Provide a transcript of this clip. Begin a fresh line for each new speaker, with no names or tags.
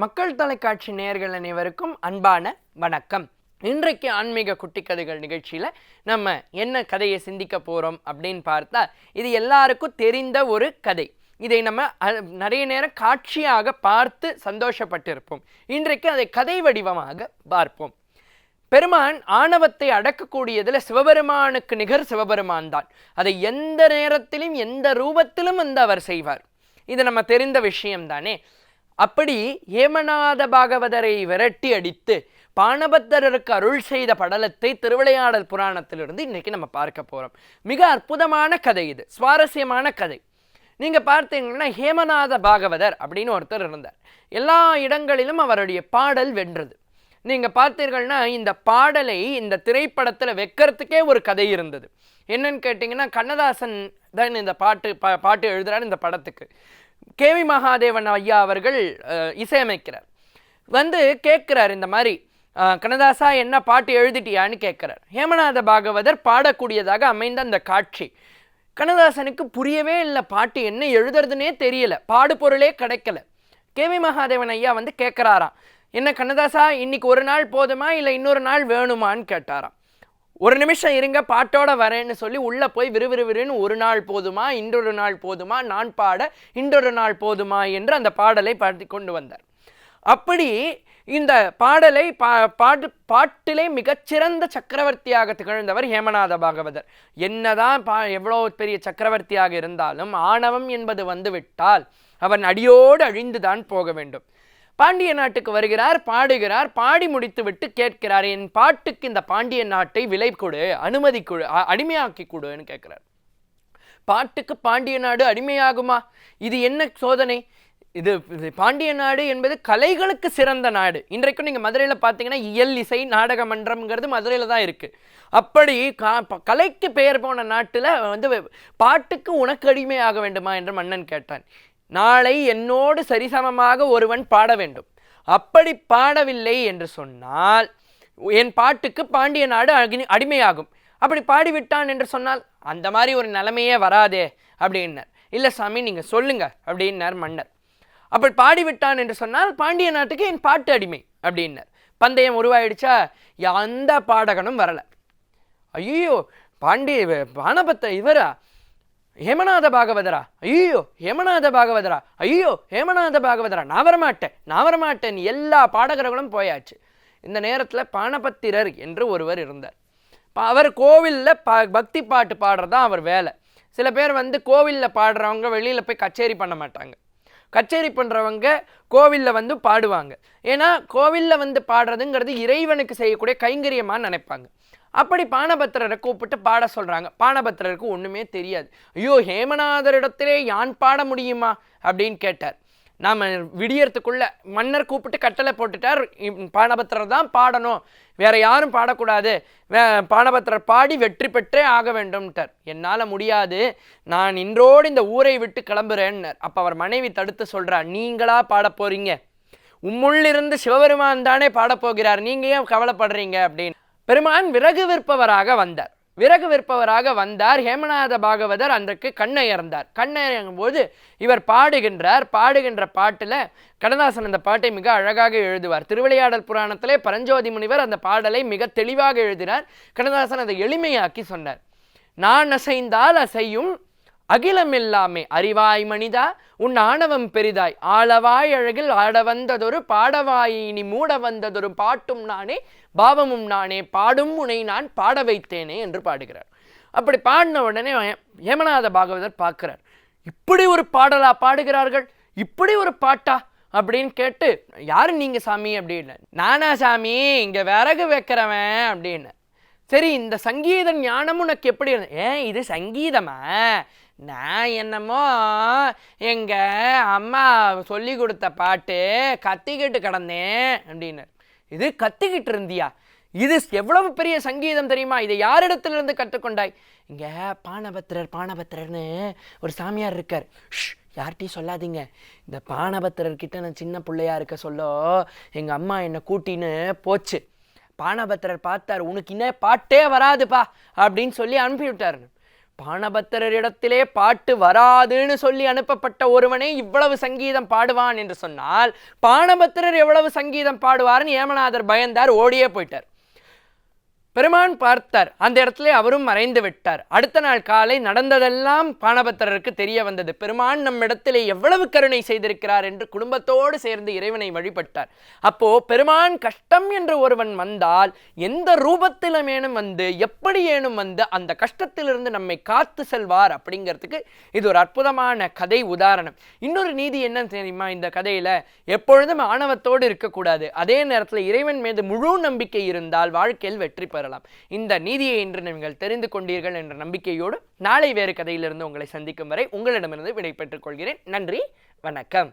மக்கள் தொலைக்காட்சி நேயர்கள் அனைவருக்கும் அன்பான வணக்கம். இன்றைக்கு ஆன்மீக குட்டி கதைகள் நிகழ்ச்சியில் நம்ம என்ன கதையை சிந்திக்க போகிறோம் அப்படின்னு பார்த்தா, இது எல்லாருக்கும் தெரிந்த ஒரு கதை. இதை நம்ம நிறைய நேரம் காட்சியாக பார்த்து சந்தோஷப்பட்டிருப்போம். இன்றைக்கு அதை கதை வடிவமாக பார்ப்போம். பெருமான் ஆணவத்தை அடக்கக்கூடியதில் சிவபெருமானுக்கு நிகர் சிவபெருமான் தான். அதை எந்த நேரத்திலும் எந்த ரூபத்திலும் அவர் செய்வார். இது நம்ம தெரிந்த விஷயம்தானே. அப்படி ஏமநாத பாகவதரை விரட்டி அடித்து பாணபத்தரருக்கு அருள் செய்த படலத்தை திருவிளையாடல் புராணத்திலிருந்து இன்னைக்கு நம்ம பார்க்க போகிறோம். மிக அற்புதமான கதை, இது சுவாரஸ்யமான கதை. நீங்கள் பார்த்தீங்கன்னா ஹேமநாத பாகவதர் அப்படின்னு ஒருத்தர் இருந்தார். எல்லா இடங்களிலும் அவருடைய பாடல் வென்றது. நீங்கள் பார்த்தீர்கள்னா இந்த பாடலை இந்த திரைப்படத்தில் வைக்கிறதுக்கே ஒரு கதை இருந்தது. என்னன்னு கேட்டிங்கன்னா, கண்ணதாசன் தான் இந்த பாட்டு எழுதுகிறார். இந்த படத்துக்கு கேவி மகாதேவன் ஐயா அவர்கள் இசையமைக்கிறார். கேட்குறார், இந்த மாதிரி கண்ணதாசா என்ன பாட்டு எழுதிட்டியான்னு கேட்குறார். ஹேமநாத பாகவதர் பாடக்கூடியதாக அமைந்த அந்த காட்சி கண்ணதாசனுக்கு புரியவே இல்லை. பாட்டு என்ன எழுதுறதுனே தெரியல, பாடு பொருளே கிடைக்கல. கேவி மகாதேவன் ஐயா கேட்குறாராம், என்ன கண்ணதாசா இன்னைக்கு ஒரு நாள் போதுமா இல்லை இன்னொரு நாள் வேணுமான்னு கேட்டாராம். ஒரு நிமிஷம் இருங்க, பாட்டோட வரேன்னு சொல்லி உள்ளே போய் விறுவிறுவிறுன்னு ஒரு நாள் போதுமா, இன்றொரு நாள் போதுமா, நான் பாட இன்றொரு நாள் போதுமா என்று அந்த பாடலை பாடி கொண்டு வந்தார். அப்படி இந்த பாடலை பாட்டிலே மிகச்சிறந்த சக்கரவர்த்தியாக திகழ்ந்தவர் ஹேமநாத பாகவதர். என்னதான் எவ்வளோ பெரிய சக்கரவர்த்தியாக இருந்தாலும் ஆணவம் என்பது வந்துவிட்டால் அவன் அடியோடு அழிந்துதான் போக வேண்டும். பாண்டிய நாட்டுக்கு வருகிறார், பாடுகிறார். பாடி முடித்து விட்டு கேட்கிறார், என் பாட்டுக்கு இந்த பாண்டிய நாட்டை விலை கொடு, அனுமதி கொடு, அடிமையாக்கி கொடுன்னு கேட்கிறார். பாட்டுக்கு பாண்டிய நாடு அடிமையாகுமா? இது என்ன சோதனை? இது பாண்டிய நாடு என்பது கலைகளுக்கு சிறந்த நாடு. இன்றைக்கும் நீங்கள் மதுரையில் பார்த்தீங்கன்னா இயல் இசை நாடக மன்றம்ங்கிறது மதுரையில் தான் இருக்குது. அப்படி கலைக்கு பெயர் போன நாட்டில் பாட்டுக்கு உனக்கு அடிமையாக வேண்டுமா என்று மன்னன் கேட்டான். நாளை என்னோடு சரிசமமாக ஒருவன் பாட வேண்டும். அப்படி பாடவில்லை என்று சொன்னால் என் பாட்டுக்கு பாண்டிய நாடு அடிமையாகும். அப்படி பாடிவிட்டான் என்று சொன்னால் அந்த மாதிரி ஒரு நிலைமையே வராதே அப்படின்னார். இல்லை சாமி, நீங்கள் சொல்லுங்க அப்படின்னார் மன்னர். அப்படி பாடிவிட்டான் என்று சொன்னால் பாண்டிய நாட்டுக்கு என் பாட்டு அடிமை அப்படின்னார். பந்தயம் உருவாயிடுச்சா? எந்த பாடகனும் வரலை. ஐயோ, பாணபத்த இவரா, ஹேமநாத பாகவதரா, ஐயோ ஹேமநாத பாகவதரா, ஐயோ ஹேமநாத பாகவதரா, நான் வரமாட்டேன் எல்லா பாடகர்களும் போயாச்சு. இந்த நேரத்தில் பாணபத்திரர் என்று ஒருவர் இருந்தார். அவர் கோவிலில் பக்தி பாட்டு பாடுறதான் அவர் வேலை. சில பேர் கோவிலில் பாடுறவங்க வெளியில் போய் கச்சேரி பண்ண மாட்டாங்க. கச்சேரி பண்ணுறவங்க கோவிலில் பாடுவாங்க. ஏன்னா கோவிலில் பாடுறதுங்கிறது இறைவனுக்கு செய்யக்கூடிய கைங்கரியமாக நினைப்பாங்க. அப்படி பாணபத்திரரை கூப்பிட்டு பாட சொல்கிறாங்க. பாணபத்திரருக்கு ஒன்றுமே தெரியாது. ஐயோ, ஹேமநாதரிடத்திலே யான் பாட முடியுமா அப்படின்னு கேட்டார். நாம் விடியறதுக்குள்ள மன்னர் கூப்பிட்டு கட்டளை போட்டுட்டார், பாணபத்திரர் தான் பாடணும், வேற யாரும் பாடக்கூடாது, பாணபத்திரர் பாடி வெற்றி பெற்றே ஆக வேண்டும்ட்டார். என்னால் முடியாது, நான் இன்றோடு இந்த ஊரை விட்டு கிளம்புறேன்னார். அப்போ அவர் மனைவி தடுத்து சொல்கிறார், நீங்களா பாட போறீங்க? உம்முள்ளிருந்து சிவபெருமான் தானே பாடப்போகிறார், நீங்கள் ஏன் கவலைப்படுறீங்க அப்படின்னு. பெருமான் விறகு விற்பவராக வந்தார். ஹேமநாத பாகவதர் அன்றைக்கு கண்ணயர்ந்தார். கண்ணயரும் போது இவர் பாடுகின்ற பாட்டில் கண்ணதாசன் அந்த பாட்டை மிக அழகாக எழுதுவார். திருவிளையாடல் புராணத்திலே பரஞ்சோதி முனிவர் அந்த பாடலை மிக தெளிவாக எழுதினார். கண்ணதாசன் அதை எளிமையாக்கி சொன்னார். நான் அசைந்தால் அசையும் அகிலம் எல்லாமே அறிவாய் மனிதா, உன் ஆணவம் பெரிதாய், ஆளவாய் அழகில் ஆட வந்ததொரு பாடவாயினி மூட வந்ததொரு பாட்டும் நானே பாவமும் நானே, பாடும் உனை நான் பாட வைத்தேனே என்று பாடுகிறார். அப்படி பாடின உடனே ஹேமநாத பாகவதர் பார்க்கிறார், இப்படி ஒரு பாடலா பாடுகிறார்கள், இப்படி ஒரு பாட்டா அப்படின்னு கேட்டு, யாரு நீங்க சாமி அப்படின்னு. நானா சாமி, இங்க விறகு வைக்கிறவன் அப்படின்னு. சரி, இந்த சங்கீத ஞானம் உனக்கு எப்படி? இது சங்கீதமா? நான் என்னமோ எங்கள் அம்மா சொல்லி கொடுத்த பாட்டு கத்திக்கிட்டு கிடந்தேன் அப்படின்னார். இது கத்திக்கிட்டு இருந்தியா? இது எவ்வளவு பெரிய சங்கீதம் தெரியுமா? இதை யாரிடத்திலிருந்து கற்றுக்கொண்டாய்? இங்கே பாணபத்திரர்னு ஒரு சாமியார் இருக்கார். யார்கிட்டையும் சொல்லாதீங்க. இந்த பாணபத்திரர்கிட்ட நான் சின்ன பிள்ளையா இருக்க சொல்ல எங்கள் அம்மா என்னை கூட்டின்னு போச்சு. பாணபத்திரர் பார்த்தார், உனக்கு இன்னும் பாட்டே வராதுப்பா அப்படின்னு சொல்லி அனுப்பிவிட்டார். பாணபத்திரரிடத்திலே பாட்டு வராதுன்னு சொல்லி அனுப்பப்பட்ட ஒருவனே இவ்வளவு சங்கீதம் பாடுவான் என்று சொன்னால் பாணபத்திரர் எவ்வளவு சங்கீதம் பாடுவார்னு ஏமநாதர் பயந்தார், ஓடியே போயிட்டார். பெருமான் பார்த்தார், அந்த இடத்துல அவரும் மறைந்து விட்டார். அடுத்த நாள் காலை நடந்ததெல்லாம் பாணபத்திரருக்கு தெரிய வந்தது. பெருமான் நம்மிடத்திலே எவ்வளவு கருணை செய்திருக்கிறார் என்று குடும்பத்தோடு சேர்ந்து இறைவனை வழிபட்டார். அப்போ பெருமான் கஷ்டம் என்று ஒருவன் வந்தால் எந்த ரூபத்திலுமேனும் வந்து எப்படி ஏனும் வந்து அந்த கஷ்டத்திலிருந்து நம்மை காத்து செல்வார் அப்படிங்கிறதுக்கு இது ஒரு அற்புதமான கதை உதாரணம். இன்னொரு நீதி என்ன தெரியுமா இந்த கதையில? எப்பொழுதும் ஆணவத்தோடு இருக்கக்கூடாது, அதே நேரத்தில் இறைவன் மீது முழு நம்பிக்கை இருந்தால் வாழ்க்கையில் வெற்றி பெறலாம். இந்த நீதியை இன்று நீங்கள் தெரிந்து கொண்டீர்கள் என்ற நம்பிக்கையோடு நாளை வேறு கதையிலிருந்து உங்களை சந்திக்கும் வரை உங்களிடமிருந்து விடை பெற்றுக் கொள்கிறேன். நன்றி, வணக்கம்.